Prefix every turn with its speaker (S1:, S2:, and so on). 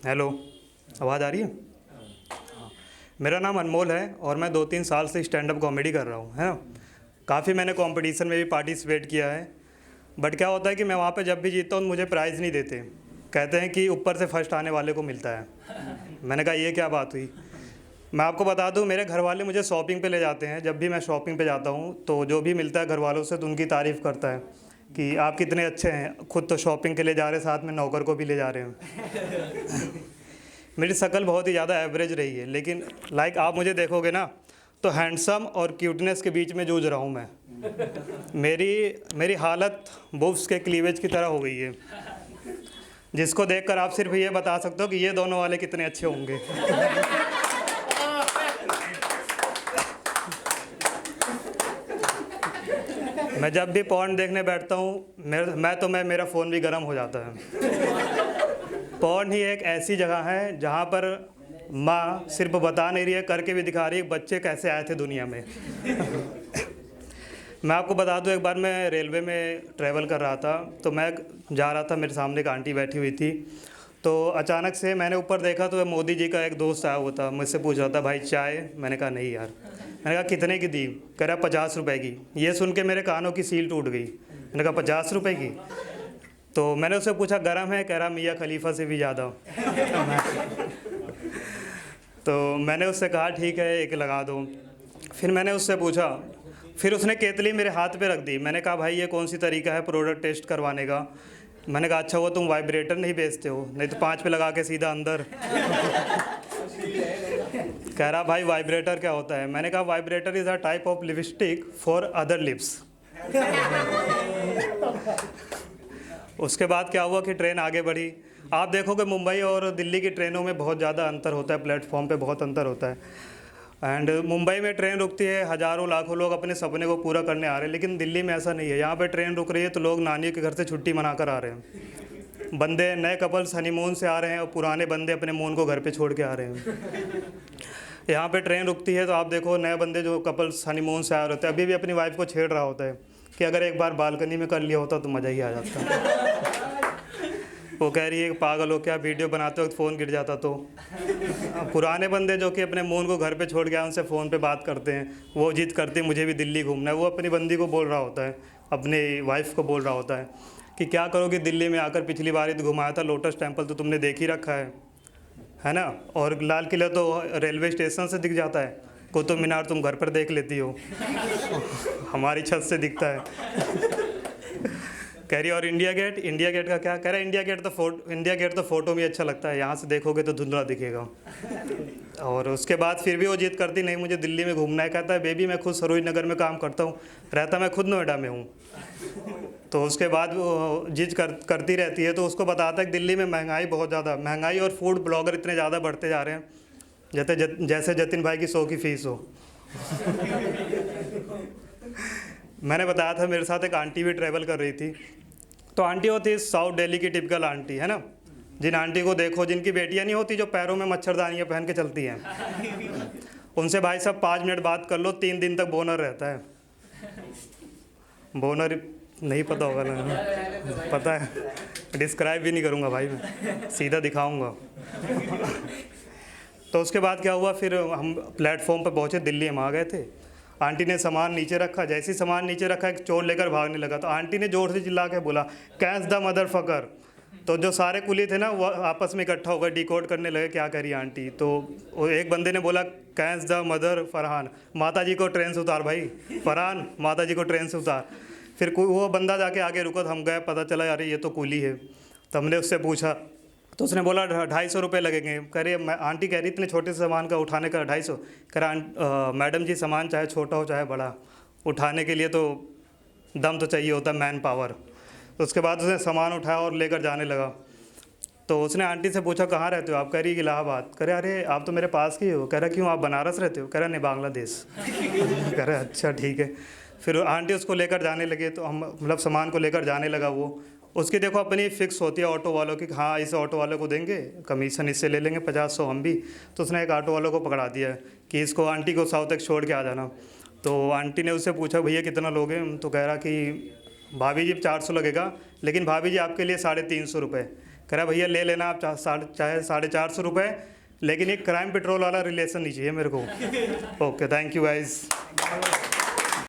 S1: Hello, आवाज़ आ रही है? मेरा नाम अनमोल है और मैं 2-3 साल से स्टैंड अप कॉमेडी कर रहा हूँ, है ना। काफ़ी मैंने कंपटीशन में भी पार्टिसिपेट किया है, बट क्या होता है कि मैं वहाँ पे जब भी जीतता हूँ मुझे प्राइज़ नहीं देते। कहते हैं कि ऊपर से फर्स्ट आने वाले को मिलता है। मैंने कहा ये क्या बात हुई। मैं आपको बता दूँ, मेरे घर वाले मुझे शॉपिंग पे ले जाते हैं। जब भी मैं शॉपिंग पे जाता हूँ तो जो भी मिलता है घर वालों से तो उनकी तारीफ़ करता है कि आप कितने अच्छे हैं, खुद तो शॉपिंग के लिए जा रहे, साथ में नौकर को भी ले जा रहे हैं। मेरी शक्ल बहुत ही ज़्यादा एवरेज रही है, लेकिन लाइक आप मुझे देखोगे ना तो हैंडसम और क्यूटनेस के बीच में जूझ रहा हूँ मैं। मेरी हालत बुफ्स के क्लीवेज की तरह हो गई है, जिसको देखकर आप सिर्फ ये बता सकते हो कि ये दोनों वाले कितने अच्छे होंगे। मैं जब भी पॉर्न देखने बैठता हूँ मेरा फ़ोन भी गर्म हो जाता है। पॉर्न ही एक ऐसी जगह है जहाँ पर माँ सिर्फ बता नहीं रही है, करके भी दिखा रही है बच्चे कैसे आए थे दुनिया में। मैं आपको बता दूं, एक बार मैं रेलवे में ट्रैवल कर रहा था, तो मैं जा रहा था, मेरे सामने एक आंटी बैठी हुई थी। तो अचानक से मैंने ऊपर देखा तो मोदी जी का एक दोस्त आया हुआ था, मुझसे पूछ रहा था भाई चाय। मैंने कहा नहीं यार। मैंने कहा कितने की दी? कह रहा 50 रुपये की। ये सुन के मेरे कानों की सील टूट गई। मैंने कहा 50 रुपये की? तो मैंने उससे पूछा गरम है? कह रहा मियाँ खलीफा से भी ज़्यादा। तो मैंने उससे कहा ठीक है एक लगा दो। फिर मैंने उससे पूछा, फिर उसने केतली मेरे हाथ पे रख दी। मैंने कहा भाई ये कौन सी तरीका है प्रोडक्ट टेस्ट करवाने का? मैंने कहा अच्छा वो तुम वाइब्रेटर नहीं बेचते हो, नहीं तो 5 पे लगा के सीधा अंदर। कह रहा भाई वाइब्रेटर क्या होता है? मैंने कहा vibrator is a type of lipstick for other lips. उसके बाद क्या हुआ कि ट्रेन आगे बढ़ी। आप देखोगे मुंबई और दिल्ली की ट्रेनों में बहुत ज़्यादा अंतर होता है, प्लेटफॉर्म पे बहुत अंतर होता है। एंड मुंबई में ट्रेन रुकती है, हज़ारों लाखों लोग अपने सपने को पूरा करने आ रहे हैं, लेकिन दिल्ली में ऐसा नहीं है। यहाँ पे ट्रेन रुक रही है तो लोग नानी के घर से छुट्टी मनाकर आ रहे हैं। बंदे नए कपल्स हनीमून से आ रहे हैं और पुराने बंदे अपने मून को घर पे छोड़ के आ रहे हैं। यहाँ पे ट्रेन रुकती है तो आप देखो नए बंदे जो कपल्स हनीमून से आ रहे होते हैं अभी भी अपनी वाइफ को छेड़ रहा होता है कि अगर एक बार बालकनी में कर लिया होता तो मज़ा ही आ जाता। वो कह रही है कि पागल हो क्या, वीडियो बनाते वक्त फ़ोन गिर जाता तो। पुराने बंदे जो कि अपने मून को घर पे छोड़ गया उनसे फ़ोन पे बात करते हैं, वो जिद करते हैं मुझे भी दिल्ली घूमना है। वो अपनी बंदी को बोल रहा होता है, अपनी वाइफ को बोल रहा होता है कि क्या करोगे दिल्ली में आकर, पिछली बार ही तो घुमाया था, लोटस टेम्पल तो तुमने देख ही रखा है ना। और लाल किला तो रेलवे स्टेशन से दिख जाता है, कुतुब मीनार तुम घर पर देख लेती हो। हमारी छत से दिखता है। कह रही और इंडिया गेट का क्या? कह रहा है इंडिया गेट तो फ़ोटो में अच्छा लगता है, यहाँ से देखोगे तो धुंधला दिखेगा। और उसके बाद फिर भी वो जिद करती नहीं मुझे दिल्ली में घूमना है। कहता है बेबी मैं खुद सरोज नगर में काम करता हूँ, रहता मैं खुद नोएडा में हूँ। तो उसके बाद वो जिद करती रहती है। तो उसको बताता है कि दिल्ली में महंगाई बहुत ज़्यादा, महंगाई और फूड ब्लॉगर इतने ज़्यादा बढ़ते जा रहे हैं जैसे जतिन भाई की 100 की फ़ीस हो। मैंने बताया था मेरे साथ एक आंटी भी ट्रैवल कर रही थी। तो आंटी होती है साउथ दिल्ली की टिपिकल आंटी, है ना। जिन आंटी को देखो जिनकी बेटियां नहीं होती जो पैरों में मच्छरदानियां पहन के चलती हैं, उनसे भाई साहब 5 मिनट बात कर लो 3 दिन तक बोनर रहता है। बोनर नहीं पता होगा ना? पता है, डिस्क्राइब भी नहीं करूँगा भाई, मैं सीधा दिखाऊँगा। तो उसके बाद क्या हुआ, फिर हम प्लेटफॉर्म पर पहुँचे, दिल्ली हम आ गए थे। आंटी ने सामान नीचे रखा, जैसे ही सामान नीचे रखा एक चोर लेकर भागने लगा। तो आंटी ने जोर से चिल्ला के बोला कैच द मदर फकर। तो जो सारे कुली थे ना वो आपस में इकट्ठा हो गए, डिकोड करने लगे क्या कह रही आंटी। तो एक बंदे ने बोला कैच द मदर फरहान, माता जी को ट्रेन से उतार भाई, फरहान माता जी को ट्रेन से उतार। फिर वो बंदा जाके आगे रुका तो हम गए, पता चला यार ये तो कुली है। तो हमने उससे पूछा तो उसने बोला 250 रुपये लगेंगे। कह रही आंटी कह रही इतने छोटे से सामान का उठाने का 250? कह रहा मैडम जी सामान चाहे छोटा हो चाहे बड़ा, उठाने के लिए तो दम तो चाहिए होता, मैन पावर। तो उसके बाद उसने सामान उठाया और लेकर जाने लगा। तो उसने आंटी से पूछा कहाँ रहते हो आप? कह रही इलाहाबाद। कह रहे अरे आप तो मेरे पास की हो। कह रहा क्यों आप बनारस रहते हो? कह रहा नहीं बांग्लादेश। कह रहा अच्छा ठीक है। फिर आंटी उसको लेकर जाने लगे, तो हम मतलब सामान को लेकर जाने लगा वो। उसकी देखो अपनी फ़िक्स होती है ऑटो वालों की, हाँ इस ऑटो वाले को देंगे कमीशन, इससे ले लेंगे 50-100 हम भी। तो उसने एक ऑटो वालों को पकड़ा दिया कि इसको आंटी को साउथ तक छोड़ के आ जाना। तो आंटी ने उससे पूछा भैया कितना लोगे? तो कह रहा कि भाभी जी 400 लगेगा, लेकिन भाभी जी आपके लिए 350 रुपये। कह रहा भैया ले लेना आप चाहे 450 रुपये, लेकिन एक क्राइम पेट्रोल वाला रिलेशन नहीं चाहिए मेरे को। Okay, thank you guys.